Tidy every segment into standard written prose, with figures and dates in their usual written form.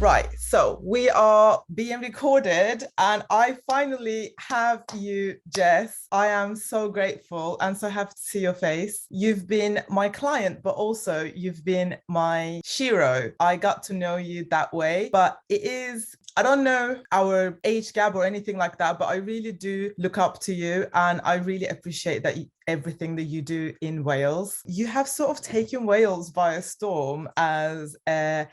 Right, so we are being recorded, and I finally have you, Jess. I am so grateful and so happy to see your face. You've been my client, but also you've been my shiro. I got to know you that way, but I don't know our age gap or anything like that, but I really do look up to you, and I really appreciate everything that you do in Wales. You have sort of taken Wales by a storm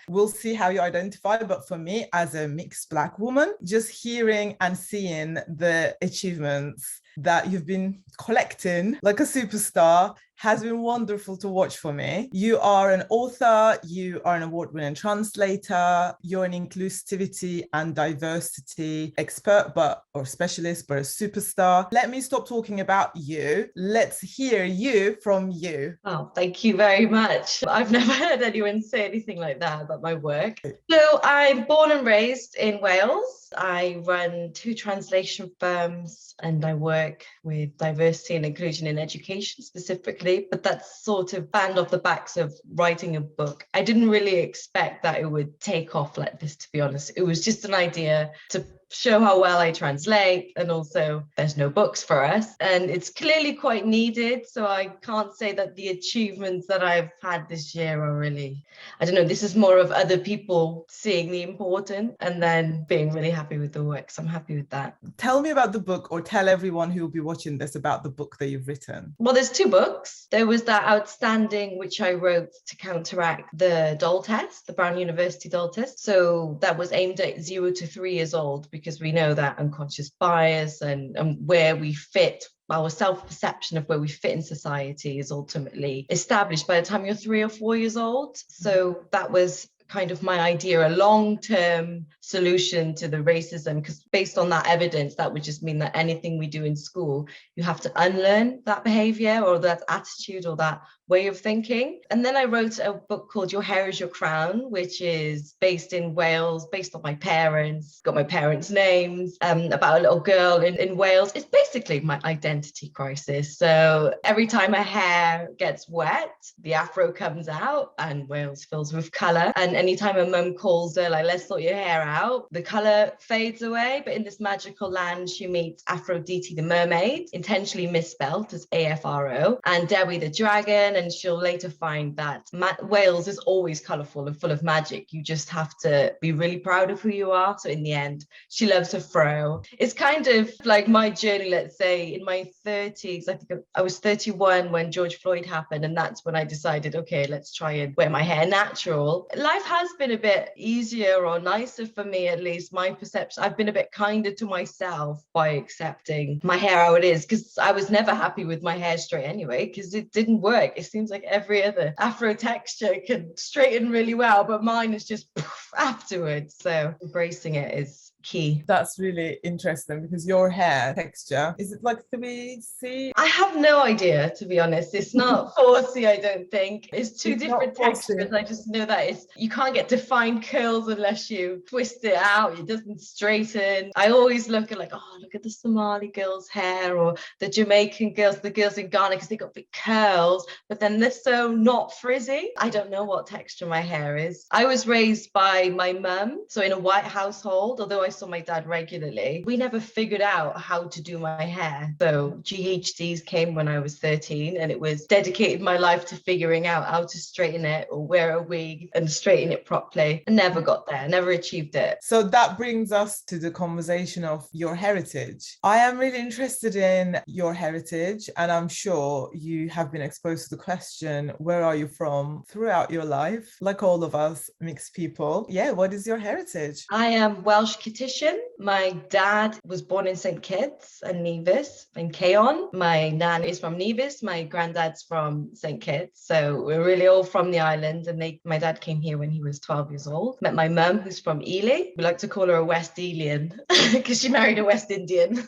we'll see how you identify, but for me, as a mixed Black woman, just hearing and seeing the achievements that you've been collecting like a superstar has been wonderful to watch for me. You are an author, you are an award-winning translator, you're an inclusivity and diversity expert, or specialist, but a superstar. Let me stop talking about you. Let's hear you from you. Oh, thank you very much. I've never heard anyone say anything like that about my work. So I'm born and raised in Wales. I run 2 translation firms and I work with diversity and inclusion in education specifically, but that's sort of band off the backs of writing a book. I didn't really expect that it would take off like this, to be honest. It was just an idea to show how well I translate, and also there's no books for us and it's clearly quite needed, so I can't say that the achievements that I've had this year are really, I don't know, this is more of other people seeing the importance and then being really happy with the work, so I'm happy with that. Tell me about the book, or tell everyone who will be watching this about the book that you've written. Well, there's 2 books. There was that outstanding which I wrote to counteract the DOL test, the Brown University DOL test, so that was aimed at 0 to 3 years old, because we know that unconscious bias and where we fit, our self-perception of where we fit in society is ultimately established by the time you're 3 or 4 years old. So that was kind of my idea, a long-term solution to the racism, because based on that evidence, that would just mean that anything we do in school, you have to unlearn that behavior or that attitude or that way of thinking. And then I wrote a book called Your Hair is Your Crown, which is based in Wales, based on my parents, got my parents' names, about a little girl in Wales. It's basically my identity crisis. So every time my hair gets wet, the afro comes out and Wales fills with colour. And anytime a mum calls her, like, let's sort your hair out, the colour fades away. But in this magical land, she meets Aphrodite the mermaid, intentionally misspelled as AFRO, and Dewi the dragon. And she'll later find that Wales is always colourful and full of magic. You just have to be really proud of who you are. So in the end, she loves her fro. It's kind of like my journey, let's say, in my 30s. I think I was 31 when George Floyd happened. And that's when I decided, okay, let's try and wear my hair natural. Life has been a bit easier or nicer for me, at least my perception. I've been a bit kinder to myself by accepting my hair how it is, because I was never happy with my hair straight anyway, because it didn't work. It seems like every other afro texture can straighten really well, but mine is just poof afterwards. So embracing it is key. That's really interesting, because your hair texture, is it like 3C? I have no idea, to be honest. It's not 4C, I don't think. It's two different textures. I just know that you can't get defined curls unless you twist it out. It doesn't straighten. I always look at look at the Somali girl's hair, or the Jamaican girls, the girls in Ghana, because they got big curls, but then they're so not frizzy. I don't know what texture my hair is. I was raised by my mum, so in a white household, although I saw my dad regularly, we never figured out how to do my hair. So GHDs came when I was 13, and it was dedicated my life to figuring out how to straighten it or wear a wig and straighten it properly. I never got there, never achieved it. So that brings us to the conversation of your heritage. I am really interested in your heritage, and I'm sure you have been exposed to the question, where are you from, throughout your life, like all of us mixed people. Yeah, what is your heritage? I am Welsh Kittitian. My dad was born in St Kitts and Nevis in Caon. My nan is from Nevis. My granddad's from St Kitts. So we're really all from the island. And my dad came here when he was 12 years old. Met my mum, who's from Ely. We like to call her a West Elian because she married a West Indian.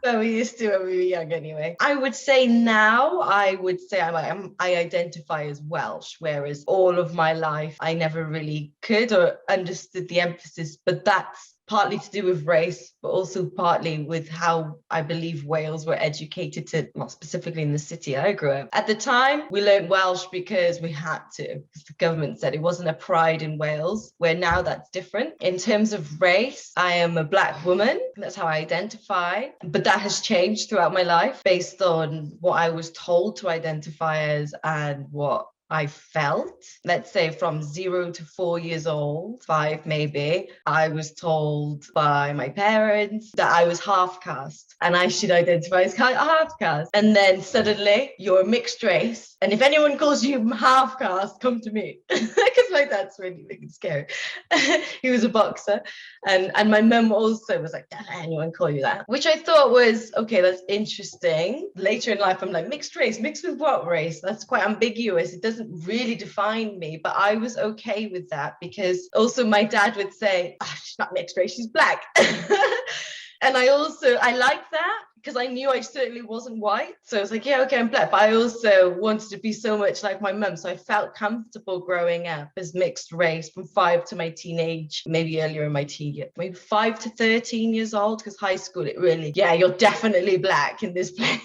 So we used to when we were young anyway. I would say now, I identify as Welsh, whereas all of my life I never really could or understood the emphasis, but that's partly to do with race, but also partly with how I believe Wales were educated to, well, specifically in the city I grew up. At the time, we learned Welsh because we had to, because the government said it wasn't a pride in Wales, where now that's different. In terms of race, I am a Black woman. That's how I identify. But that has changed throughout my life based on what I was told to identify as and what I felt. Let's say from 0 to 4 years old, 5 maybe, I was told by my parents that I was half caste and I should identify as half caste. And then suddenly you're mixed race. And if anyone calls you half caste, come to me. Because my dad's really, really scary. He was a boxer. And my mum also was like, don't let anyone call you that. Which I thought was, okay, that's interesting. Later in life, I'm like, mixed race, mixed with what race? That's quite ambiguous. It doesn't really define me, but I was okay with that because also my dad would say, oh, she's not mixed race, she's Black. And I like that because I knew I certainly wasn't white. So I was like, yeah, okay, I'm Black. But I also wanted to be so much like my mum. So I felt comfortable growing up as mixed race from 5 to my teenage, maybe earlier in my teen year, maybe 5 to 13 years old, because high school, it really, yeah, you're definitely Black in this place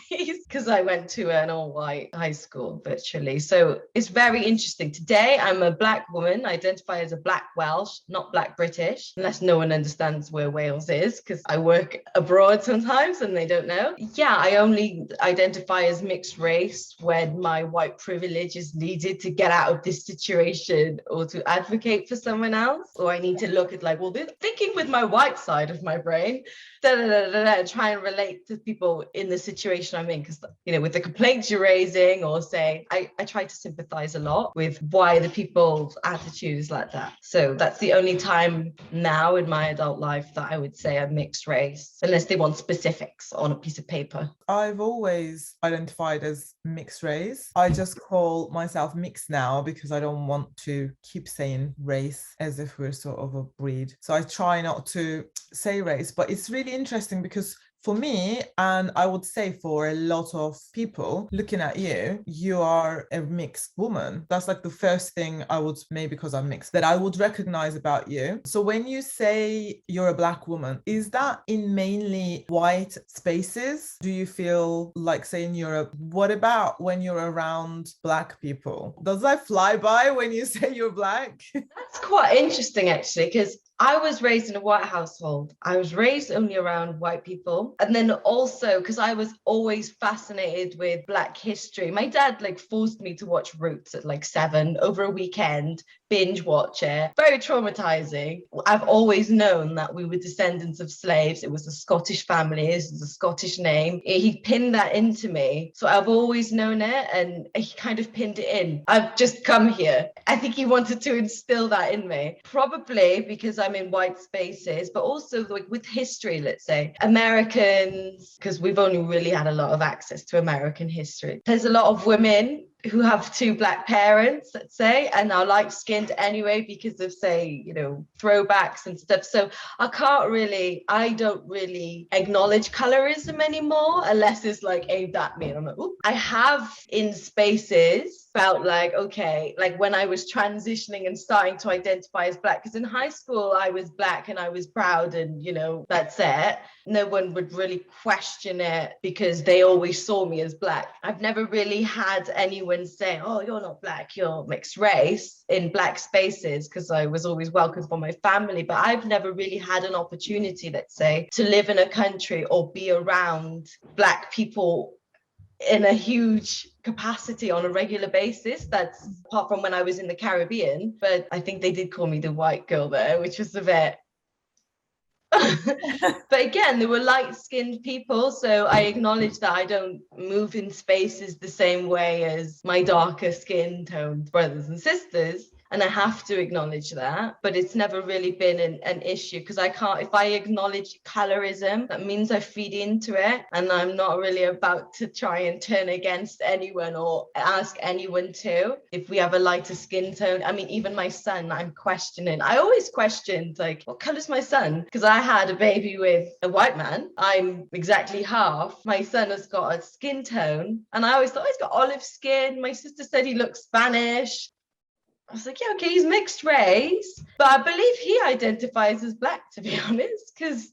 because I went to an all-white high school virtually. So it's very interesting. Today, I'm a Black woman. I identify as a Black Welsh, not Black British, unless no one understands where Wales is, because I work abroad sometimes and they don't know. Yeah, I only identify as mixed race when my white privilege is needed to get out of this situation or to advocate for someone else, or I need to look at like, well, they're thinking with my white side of my brain, try and relate to people in the situation I'm in, because with the complaints you're raising, or say I try to sympathize a lot with why the people's attitude is like that. So that's the only time now in my adult life that I would say I'm mixed race, unless they want specifics on a piece of paper. I've always identified as mixed race. I just call myself mixed now because I don't want to keep saying race as if we're sort of a breed. So I try not to say race, but it's really interesting because for me, and I would say for a lot of people looking at you, you are a mixed woman. That's like the first thing I would, maybe because I'm mixed, that I would recognize about you. So when you say you're a Black woman, is that in mainly white spaces? Do you feel like, say, in Europe? What about when you're around Black people? Does that fly by when you say you're Black? That's quite interesting, actually, because I was raised in a white household. I was raised only around white people. And then also, because I was always fascinated with Black history, my dad forced me to watch Roots at 7 over a weekend, binge watch it. Very traumatizing. I've always known that we were descendants of slaves. It was a Scottish family. This is a Scottish name. He pinned that into me. So I've always known it, and he kind of pinned it in. I've just come here. I think he wanted to instill that in me. Probably because I'm in white spaces, but also with history, let's say. Americans, because we've only really had a lot of access to American history. There's a lot of women who have 2 Black parents, let's say, and are light-skinned anyway because of, say, throwbacks and stuff. So I don't really acknowledge colorism anymore unless it's aimed at me. And I'm like, ooh. I have in spaces felt like, okay, when I was transitioning and starting to identify as Black, because in high school I was Black and I was proud and, that's it. No one would really question it because they always saw me as Black. I've never really had anyone say, oh, you're not Black, you're mixed race in Black spaces, because I was always welcomed by my family. But I've never really had an opportunity, let's say, to live in a country or be around Black people in a huge capacity on a regular basis. That's apart from when I was in the Caribbean. But I think they did call me the white girl there, which was a bit but again, there were light-skinned people, so I acknowledge that I don't move in spaces the same way as my darker skin toned brothers and sisters. And I have to acknowledge that, but it's never really been an issue, because I can't, if I acknowledge colorism, that means I feed into it, and I'm not really about to try and turn against anyone or ask anyone to. If we have a lighter skin tone, I mean, even my son, I'm questioning. I always questioned, what color's my son? Because I had a baby with a white man. I'm exactly half. My son has got a skin tone, and I always thought, oh, he's got olive skin. My sister said he looks Spanish. I was like, yeah, okay, he's mixed race, but I believe he identifies as black, to be honest, because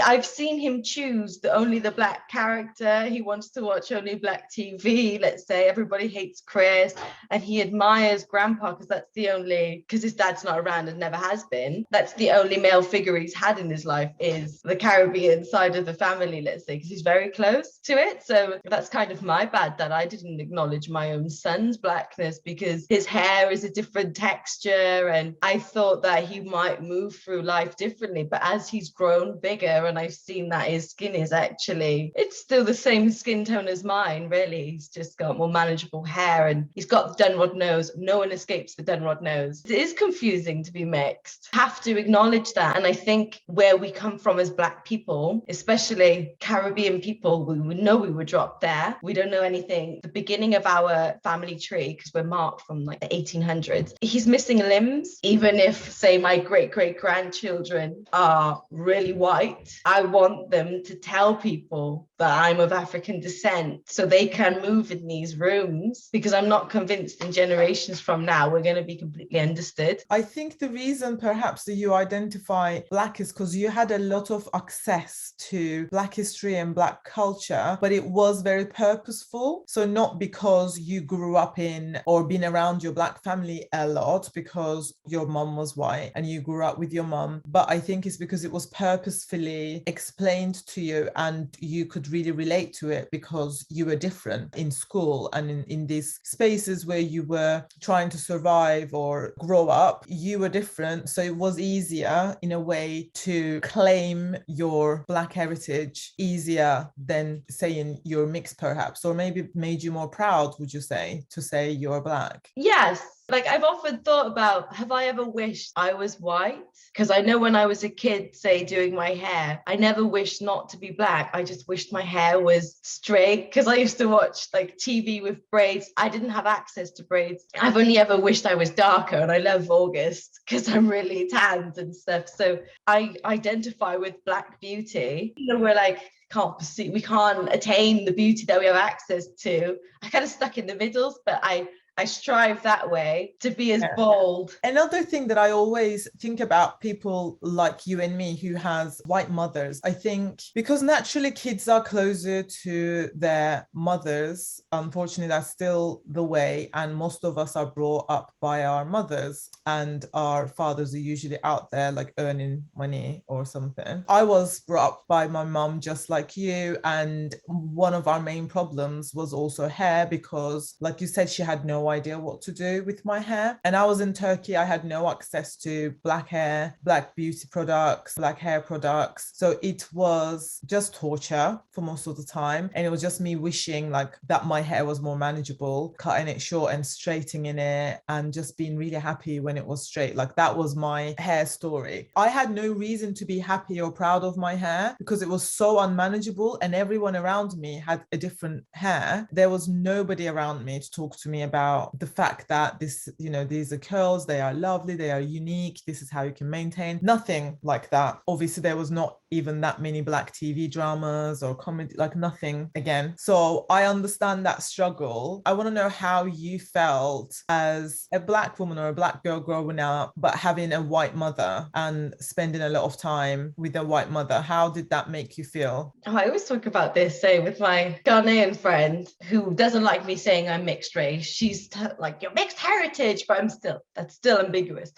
I've seen him choose only the black character. He wants to watch only black TV. Let's say everybody hates Chris, and he admires Grandpa because that's the only, because his dad's not around and never has been. That's the only male figure he's had in his life is the Caribbean side of the family, let's say, because he's very close to it. So that's kind of my bad that I didn't acknowledge my own son's blackness, because his hair is a different texture, and I thought that he might move through life differently. But as he's grown bigger and I've seen that his skin is actually, it's still the same skin tone as mine, really. He's just got more manageable hair and he's got the Dunrod nose. No one escapes the Dunrod nose. It is confusing to be mixed. Have to acknowledge that. And I think where we come from as black people, especially Caribbean people, we would know we were dropped there. We don't know anything. The beginning of our family tree, because we're marked from like the 1800s, he's missing limbs. Even if, say, my great-great-grandchildren are really white, I want them to tell people that I'm of African descent so they can move in these rooms, because I'm not convinced in generations from now we're going to be completely understood. I think the reason perhaps that you identify black is because you had a lot of access to black history and black culture, but it was very purposeful. So not because you grew up in or been around your black family a lot because your mom was white and you grew up with your mom, but I think it's because it was purposefully explained to you and you could really relate to it because you were different in school and in these spaces where you were trying to survive or grow up. You were different, so it was easier in a way to claim your black heritage, easier than saying you're mixed perhaps, or maybe made you more proud, would you say, to say you're black? Yes. Like, I've often thought about, have I ever wished I was white? Because I know when I was a kid, say, doing my hair, I never wished not to be black. I just wished my hair was straight, because I used to watch like TV with braids. I didn't have access to braids. I've only ever wished I was darker, and I love August because I'm really tanned and stuff. So I identify with black beauty. You know, we're like, we can't attain the beauty that we have access to. I kind of stuck in the middle, but I strive that way to be as bold. Another thing that I always think about people like you and me who has white mothers, I think because naturally kids are closer to their mothers. Unfortunately, that's still the way. And most of us are brought up by our mothers and our fathers are usually out there like earning money or something. I was brought up by my mom just like you. And one of our main problems was also hair because, like you said, she had no idea what to do with my hair. And I was in Turkey, I had no access to black hair, black beauty products, black hair products. So it was just torture for most of the time. And it was just me wishing like that my hair was more manageable, cutting it short and straightening it and just being really happy when it was straight. Like that was my hair story. I had no reason to be happy or proud of my hair because it was so unmanageable and everyone around me had a different hair. There was nobody around me to talk to me about the fact that this, you know, these are curls, they are lovely, they are unique, this is how you can maintain. Nothing like that. Obviously, there was not even that many black TV dramas or comedy, like nothing again. So I understand that struggle. I want to know how you felt as a black woman or a black girl growing up, but having a white mother and spending a lot of time with a white mother. How did that make you feel? Oh, I always talk about this, say, with my Ghanaian friend who doesn't like me saying I'm mixed race. She's like, you're mixed heritage, but that's still ambiguous.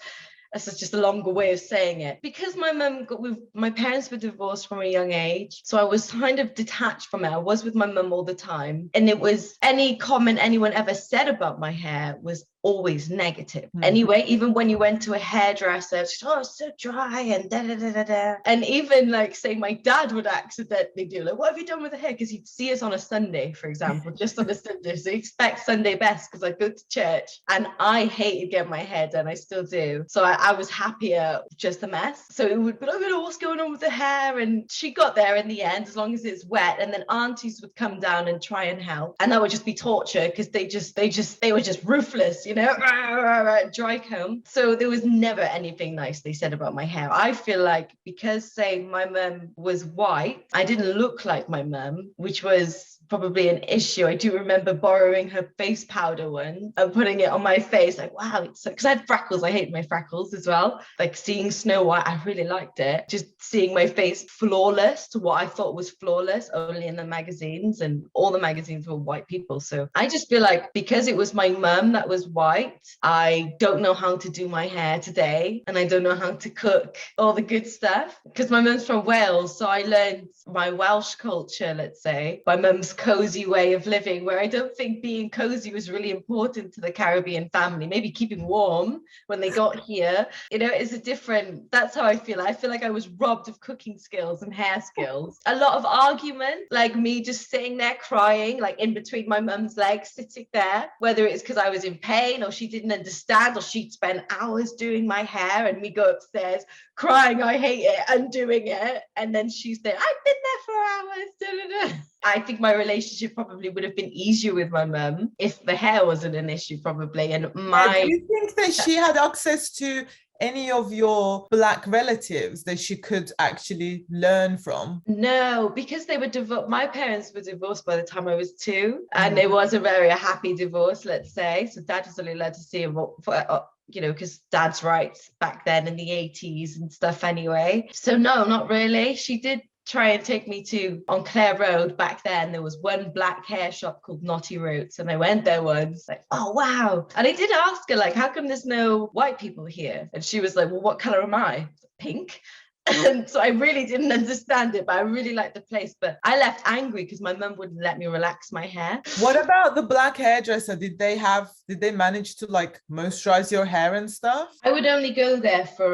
That's just a longer way of saying it. Because my parents were divorced from a young age. So I was kind of detached from it. I was with my mum all the time. And it was any comment anyone ever said about my hair was always negative. Anyway, even when you went to a hairdresser, she's, oh, it's so dry and da da da da da. And even like say my dad would accidentally do like, what have you done with the hair? Because he'd see us on a Sunday, for example, just on a Sunday. So he expects Sunday best because I go to church and I hated getting my hair done. I still do. So I was happier just a mess. So it would be like, oh, what's going on with the hair? And she got there in the end, as long as it's wet. And then aunties would come down and try and help. And that would just be torture because they were just ruthless, you know, dry comb. So there was never anything nice they said about my hair. I feel like because, say, my mum was white, I didn't look like my mum, which was probably an issue. I do remember borrowing her face powder one and putting it on my face. Like, wow, it's because I had freckles. I hate my freckles as well. Like seeing Snow White, I really liked it. Just seeing my face flawless to what I thought was flawless only in the magazines, and all the magazines were white people. So I just feel like because it was my mum that was white, I don't know how to do my hair today, and I don't know how to cook all the good stuff because my mum's from Wales. So I learned my Welsh culture, let's say, my mum's cozy way of living, where I don't think being cozy was really important to the Caribbean family. Maybe keeping warm when they got here, you know, is a different, that's how I feel. I feel like I was robbed of cooking skills and hair skills. A lot of argument, like me just sitting there crying, like in between my mum's legs, sitting there, whether it's because I was in pain or she didn't understand, or she'd spend hours doing my hair and me go upstairs crying, I hate it, undoing it. And then she's there, I've been there for hours. Da, da, da. I think my relationship probably would have been easier with my mum if the hair wasn't an issue, probably. And do you think that she had access to any of your Black relatives that she could actually learn from? No, because they were divorced. My parents were divorced by the time I was 2, and it was a very happy divorce, let's say. So Dad was only allowed to see him for you know, because Dad's rights back then in the 80s and stuff anyway. So no, not really. She did try and take me to, on Clare Road back then, there was one black hair shop called Naughty Roots, and I went there once, like, oh wow. And I did ask her, like, how come there's no white people here? And she was like, well, what color am I? Pink. And so I really didn't understand it, but I really liked the place. But I left angry because my mum wouldn't let me relax my hair. What about the black hairdresser? Did they manage to like moisturize your hair and stuff? I would only go there for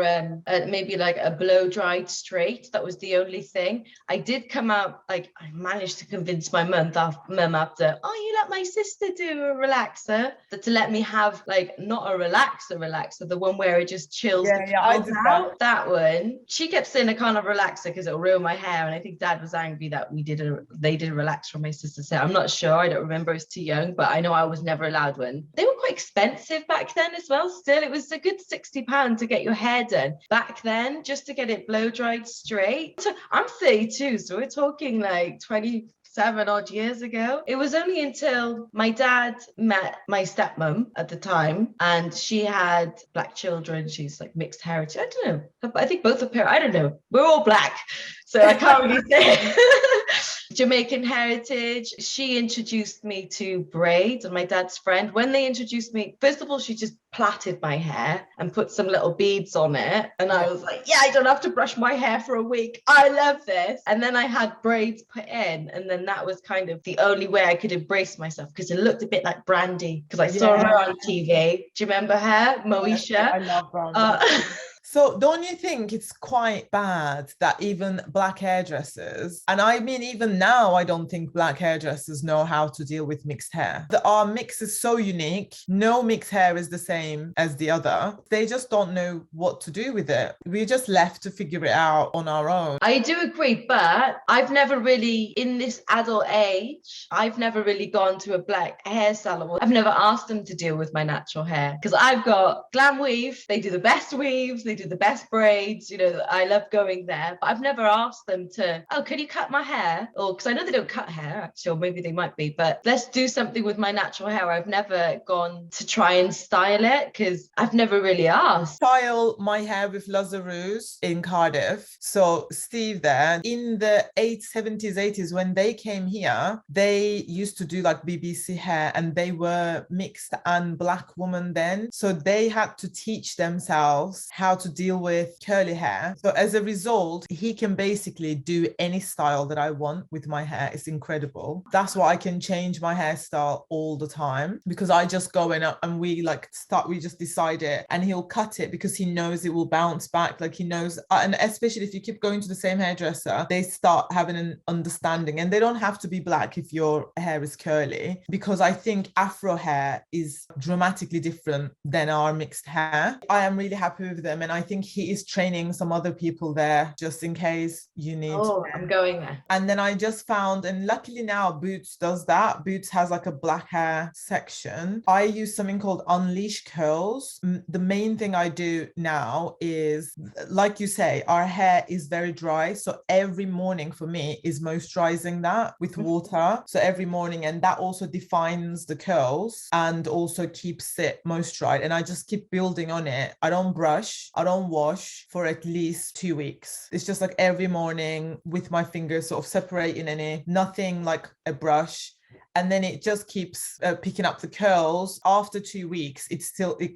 maybe like a blow dried straight. That was the only thing. I did come out, like I managed to convince my mum after, oh, you let my sister do a relaxer, to let me have like not a relaxer, the one where it just chills I did out. That one. She kept saying I can't have a relaxer because it'll ruin my hair, and I think Dad was angry that they did a relaxer for my sister's hair. I'm not sure, I don't remember, I was too young, but I know I was never allowed one. They were quite expensive back then as well. Still, it was a good £60 to get your hair done back then, just to get it blow dried straight. So I'm 32, so we're talking like 27 odd years ago. It was only until my dad met my stepmom at the time, and she had black children. She's like mixed heritage. I don't know. I think both of her, I don't know. We're all black, so I can't really say. Jamaican heritage. She introduced me to braids, and my dad's friend, when they introduced me, first of all, she just plaited my hair and put some little beads on it, and I was like, yeah, I don't have to brush my hair for a week, I love this. And then I had braids put in, and then that was kind of the only way I could embrace myself, because it looked a bit like Brandy, because I saw her on TV. Do you remember her, Moesha? Yes, I love Brandy. So don't you think it's quite bad that even black hairdressers, and I mean, even now, I don't think black hairdressers know how to deal with mixed hair. Our mix is so unique. No mixed hair is the same as the other. They just don't know what to do with it. We're just left to figure it out on our own. I do agree, but I've never really, in this adult age, I've never really gone to a black hair salon. I've never asked them to deal with my natural hair, because I've got Glam Weave. They do the best weaves. They do the best braids, you know. I love going there, but I've never asked them to, oh, can you cut my hair? Or, because I know they don't cut hair actually, or maybe they might be, but let's do something with my natural hair. I've never gone to try and style it, because I've never really asked. Style my hair with Lazarus in Cardiff. So Steve there, in the 70s, 80s, when they came here, they used to do like BBC hair, and they were mixed and black woman then. So they had to teach themselves how to deal with curly hair. So as a result, he can basically do any style that I want with my hair. It's incredible. That's why I can change my hairstyle all the time, because I just go in and we just decide it, and he'll cut it because he knows it will bounce back. Like he knows, and especially if you keep going to the same hairdresser, they start having an understanding, and they don't have to be black if your hair is curly, because I think Afro hair is dramatically different than our mixed hair. I am really happy with them, and I think he is training some other people there just in case you need. Oh, I'm going there. And then I just found, and luckily now Boots does that. Boots has like a black hair section. I use something called Unleash Curls. The main thing I do now is, like you say, our hair is very dry. So every morning for me is moisturizing that with water. So every morning, and that also defines the curls and also keeps it moisturized. And I just keep building on it. I don't brush, I don't wash for at least 2 weeks. It's just like every morning with my fingers sort of separating nothing like a brush. And then it just keeps picking up the curls. After 2 weeks, it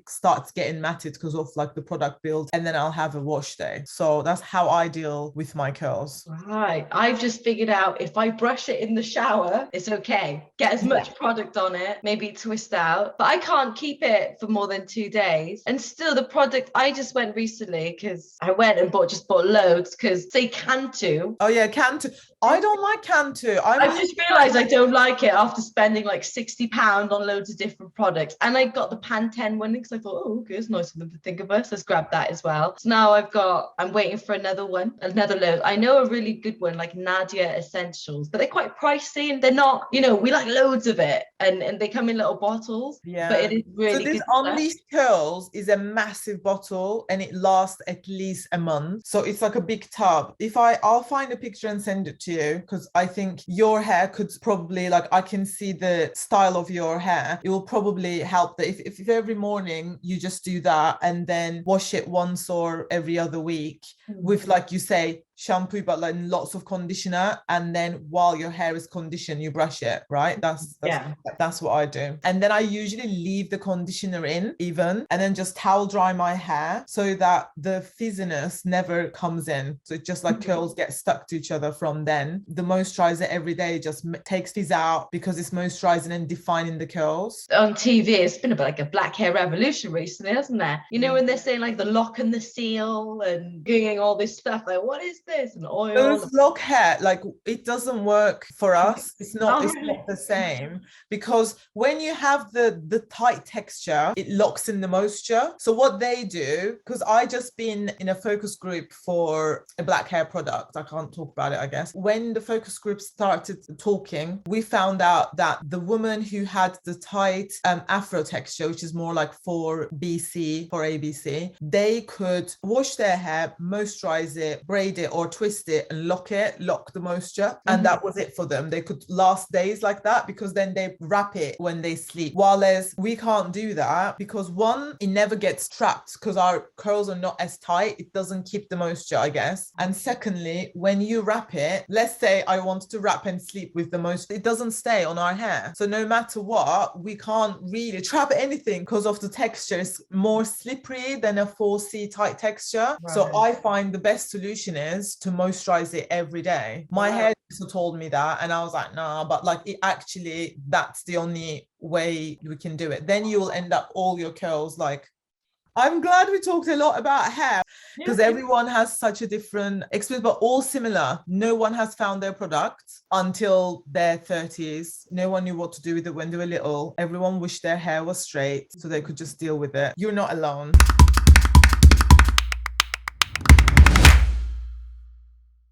starts getting matted because of like the product build, and then I'll have a wash day. So that's how I deal with my curls. Right. I've just figured out if I brush it in the shower, it's okay. Get as much product on it, maybe twist out, but I can't keep it for more than 2 days. And still the product, I just went recently because I went and bought loads because say Cantu. Oh yeah, Cantu. I don't like Cantu. I've just realized I don't like it after spending like £60 on loads of different products. And I got the Pantene one because I thought, oh, okay, it's nice of them to think of us. Let's grab that as well. So now I'm waiting for another load. I know a really good one, like Nadia Essentials, but they're quite pricey and they're not, we like loads of it and they come in little bottles. Yeah. But it is really good. So this Unleashed Curls is a massive bottle and it lasts at least a month. So it's like a big tub. I'll find a picture and send it to you because I think your hair could probably, like, I can see the style of your hair. It will probably help that if every morning you just do that and then wash it once or every other week with, like you say, shampoo, but like lots of conditioner, and then while your hair is conditioned, you brush it, right? That's what I do. And then I usually leave the conditioner in even, and then just towel dry my hair so that the fizziness never comes in. So it's just like curls get stuck to each other from then. The moisturizer every day just takes fizz out because it's moisturizing and defining the curls. On TV, it's been about like a black hair revolution recently, hasn't there? When they're saying like the lock and the seal and doing all this stuff, like what is this? And oil. Those lock hair, like it doesn't work for us. It's not the same because when you have the tight texture, it locks in the moisture. So what they do, because I just been in a focus group for a black hair product, I can't talk about it, I guess. When the focus group started talking, we found out that the woman who had the tight afro texture, which is more like for ABC, they could wash their hair, moisturize it, braid it or twist it and lock the moisture, and that was it for them. They could last days like that because then they wrap it when they sleep, whereas we can't do that because one, it never gets trapped because our curls are not as tight. It doesn't keep the moisture, I guess. And secondly, when you wrap it, let's say I wanted to wrap and sleep with the moisture, it doesn't stay on our hair. So no matter what, we can't really trap anything because of the texture. It's more slippery than a 4C tight texture. Right. So I find the best solution is to moisturize it every day. My hair told me that and I was like, nah, but like it actually, that's the only way we can do it. Then you will end up all your curls like, I'm glad we talked a lot about hair because everyone has such a different experience, but all similar. No one has found their product until their 30s. No one knew what to do with it when they were little. Everyone wished their hair was straight so they could just deal with it. You're not alone.